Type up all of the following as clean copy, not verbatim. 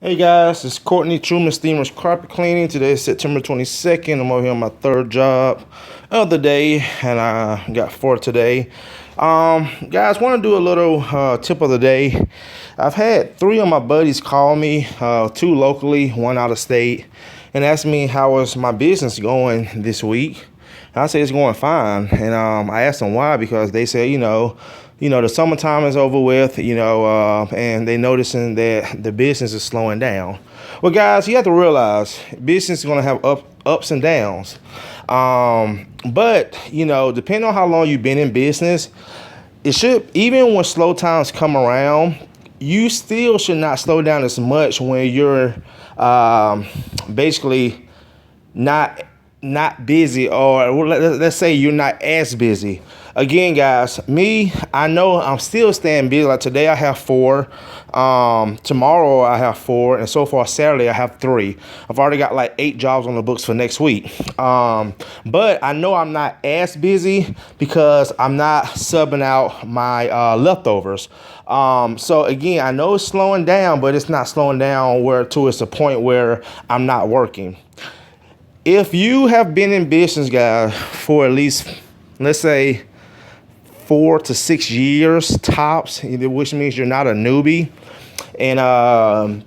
Hey guys, it's Courtney Truman Steamers Carpet Cleaning. Today is September 22nd. I'm over here on my third job of the day, and I got four today. Guys, want to do a little tip of the day. I've had three of my buddies call me, two locally, one out of state, and ask me how is my business going this week. And I say it's going fine, and I asked them why, because they say, the summertime is over with, and they noticing that the business is slowing down. Well, guys, you have to realize business is going to have ups and downs. But depending on how long you've been in business, it should, even when slow times come around, you still should not slow down as much when you're basically not busy, or let's say you're not as busy. Again, guys, I know I'm still staying busy. Like today I have four, tomorrow I have four, and so far Saturday I have three. I've already got like 8 jobs on the books for next week. But I know I'm not as busy because I'm not subbing out my leftovers. So again, I know it's slowing down, but it's not slowing down to it's a point where I'm not working. If you have been in business, guys, for at least, let's say, 4 to 6 years tops, which means you're not a newbie, and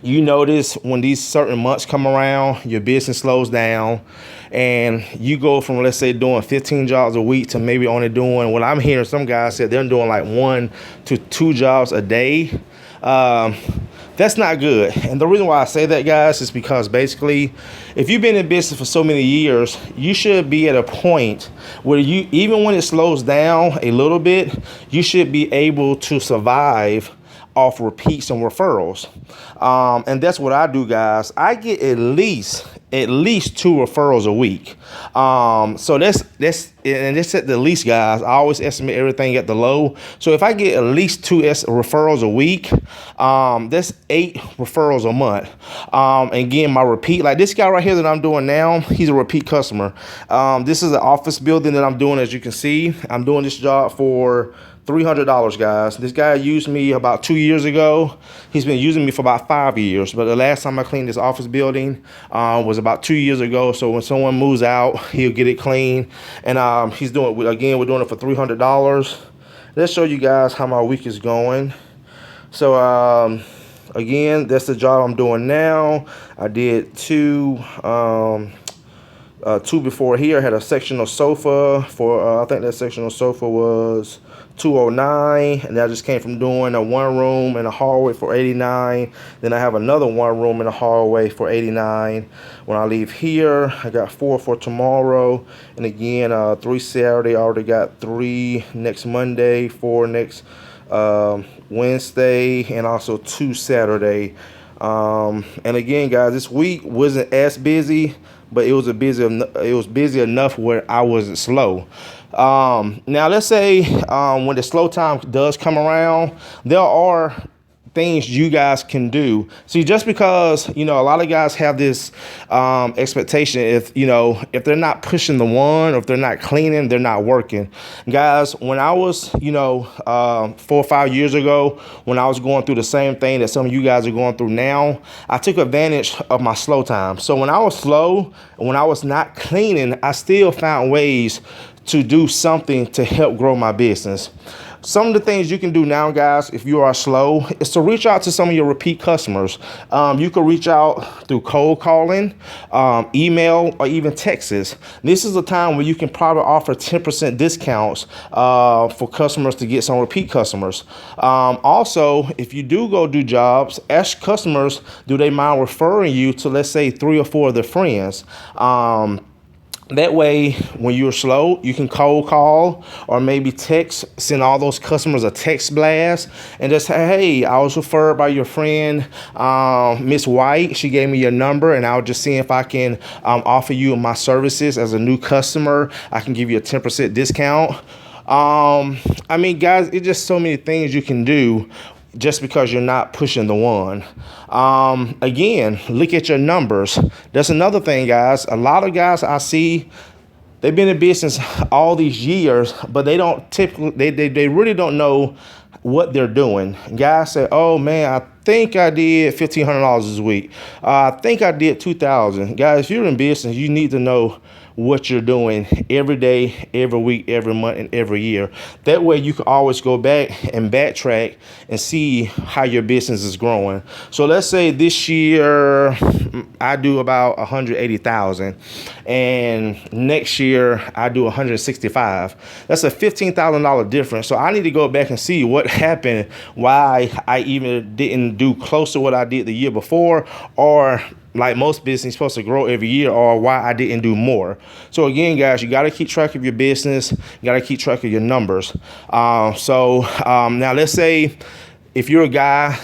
you notice when these certain months come around, your business slows down, and you go from, let's say, doing 15 jobs a week to maybe only doing, what I'm hearing some guys say they're doing like 1 to 2 jobs a day. That's not good. And the reason why I say that, guys, is because basically, if you've been in business for so many years, you should be at a point where you, even when it slows down a little bit, you should be able to survive off repeats and referrals. And that's what I do, guys. I get at least 2 referrals a week. So that's at the least, guys. I always estimate everything at the low. So if I get at least 2 referrals a week, that's 8 referrals a month. Again, my repeat, like this guy right here that I'm doing now, he's a repeat customer. This is an office building that I'm doing. As you can see, I'm doing this job for $300, guys. This guy used me about 2 years ago. He's been using me for about 5 years, but the last time I cleaned this office building was about 2 years ago. So when someone moves out, he'll get it clean. And he's doing, again, we're doing it for $300. Let's show you guys how my week is going. So again, that's the job I'm doing now. I did two before here. I had a sectional sofa for, I think that sectional sofa was $209, and I just came from doing a 1 room and a hallway for $89. Then I have another 1 room and a hallway for $89. When I leave here, I got 4 for tomorrow, and again 3 Saturday. I already got 3 next Monday, 4 next Wednesday, and also 2 Saturday. And again, guys, this week wasn't as busy, but it was busy enough where I wasn't slow. Now let's say when the slow time does come around, there are things you guys can do. See, just because a lot of guys have this expectation, if they're not pushing the one, or if they're not cleaning, they're not working. Guys, when I was 4 or 5 years ago, when I was going through the same thing that some of you guys are going through now, I took advantage of my slow time. So when I was slow, when I was not cleaning, I still found ways to do something to help grow my business. Some of the things you can do now, guys, if you are slow, is to reach out to some of your repeat customers. You can reach out through cold calling, email, or even texts. This is a time where you can probably offer 10% discounts for customers to get some repeat customers. Also, if you do go do jobs, ask customers, do they mind referring you to, let's say, 3 or 4 of their friends? That way, when you're slow, you can cold call or maybe text, send all those customers a text blast and just say, hey, I was referred by your friend, Miss White. She gave me your number, and I'll just see if I can offer you my services as a new customer. I can give you a 10% discount. I mean, guys, it's just so many things you can do just because you're not pushing the one. Again, look at your numbers. That's another thing, guys. A lot of guys I see, they've been in business all these years, but they don't typically, they really don't know what they're doing. Guys say, oh man, think I did $1,500 this week. I think I did 2,000. Guys, if you're in business, you need to know what you're doing every day, every week, every month, and every year. That way you can always go back and backtrack and see how your business is growing. So let's say this year I do about 180,000 and next year I do 165. That's a $15,000 difference. So I need to go back and see what happened, why I even didn't do close to what I did the year before, or like most business, supposed to grow every year, or why I didn't do more. So again, guys, you got to keep track of your business. You got to keep track of your numbers. Now let's say if you're a guy,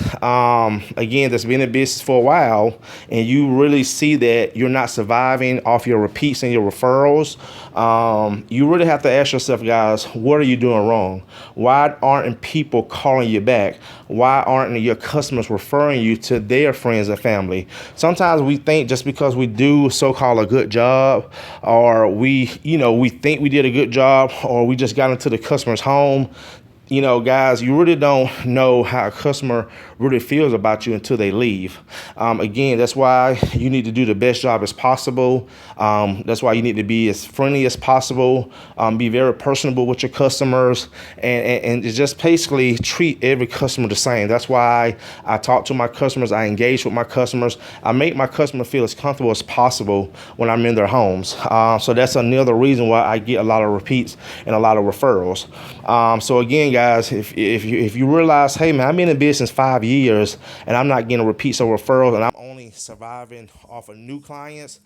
again, that's been in business for a while and you really see that you're not surviving off your repeats and your referrals, you really have to ask yourself, guys, what are you doing wrong? Why aren't people calling you back? Why aren't your customers referring you to their friends and family? Sometimes we think just because we do so-called a good job, or we think we did a good job, or we just got into the customer's home, guys, you really don't know how a customer really feels about you until they leave. Again, that's why you need to do the best job as possible. That's why you need to be as friendly as possible, be very personable with your customers, and just basically treat every customer the same. That's why I talk to my customers. I engage with my customers. I make my customer feel as comfortable as possible when I'm in their homes. So that's another reason why I get a lot of repeats and a lot of referrals. So again, guys, if you realize, hey man, I've been in business 5 years and I'm not getting repeats or referrals, and I'm only surviving off of new clients,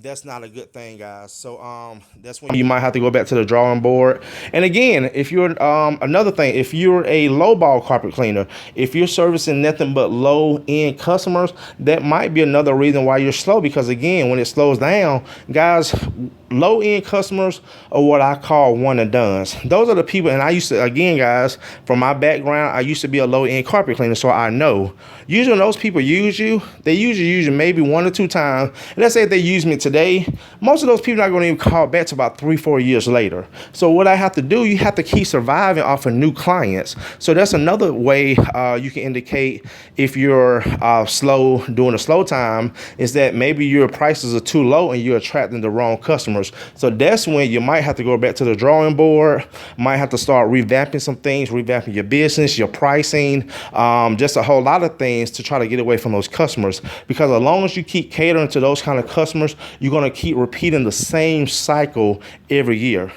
that's not a good thing, guys. So that's when you might have to go back to the drawing board. And again, if you're another thing, if you're a lowball carpet cleaner, if you're servicing nothing but low-end customers, that might be another reason why you're slow. Because again, when it slows down, guys, low-end customers are what I call one and dones. Those are the people, and I used to, again, guys, from my background, I used to be a low-end carpet cleaner, so I know. Usually when those people use you, they usually use you maybe 1 or 2 times. And let's say if they use me today, most of those people are not going to even call back to about 3-4 years later. So what I have to do, you have to keep surviving off of new clients. So that's another way you can indicate if you're slow during a slow time, is that maybe your prices are too low and you're attracting the wrong customers. So that's when you might have to go back to the drawing board, might have to start revamping some things, revamping your business, your pricing, just a whole lot of things to try to get away from those customers. Because as long as you keep catering to those kind of customers, you're going to keep repeating the same cycle every year.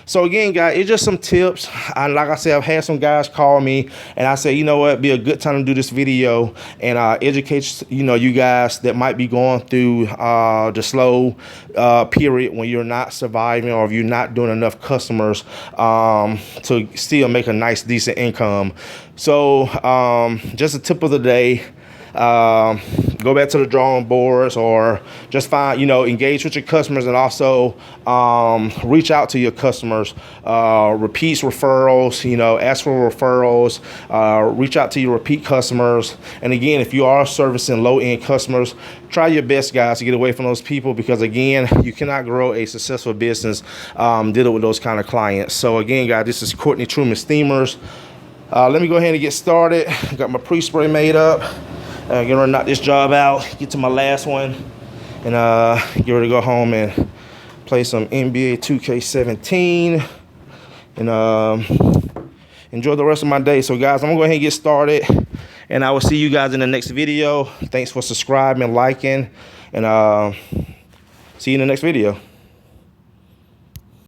So again, guys, it's just some tips. And like I said, I've had some guys call me and I say, you know what, be a good time to do this video and educate, you guys that might be going through the slow period when you're not surviving, or if you're not doing enough customers to still make a nice, decent income. So just a tip of the day. Go back to the drawing boards, or just find, engage with your customers, and also reach out to your customers, repeats, referrals, ask for referrals, reach out to your repeat customers. And again, if you are servicing low-end customers, try your best, guys, to get away from those people, because again, you cannot grow a successful business dealing with those kind of clients. So again, guys, this is Courtney Truman Steamers. Let me go ahead and get started. Got my pre-spray made up. Get ready to knock this job out, get to my last one, and get ready to go home and play some NBA 2K17 and enjoy the rest of my day. So guys, I'm gonna go ahead and get started, and I will see you guys in the next video. Thanks for subscribing, liking, and see you in the next video.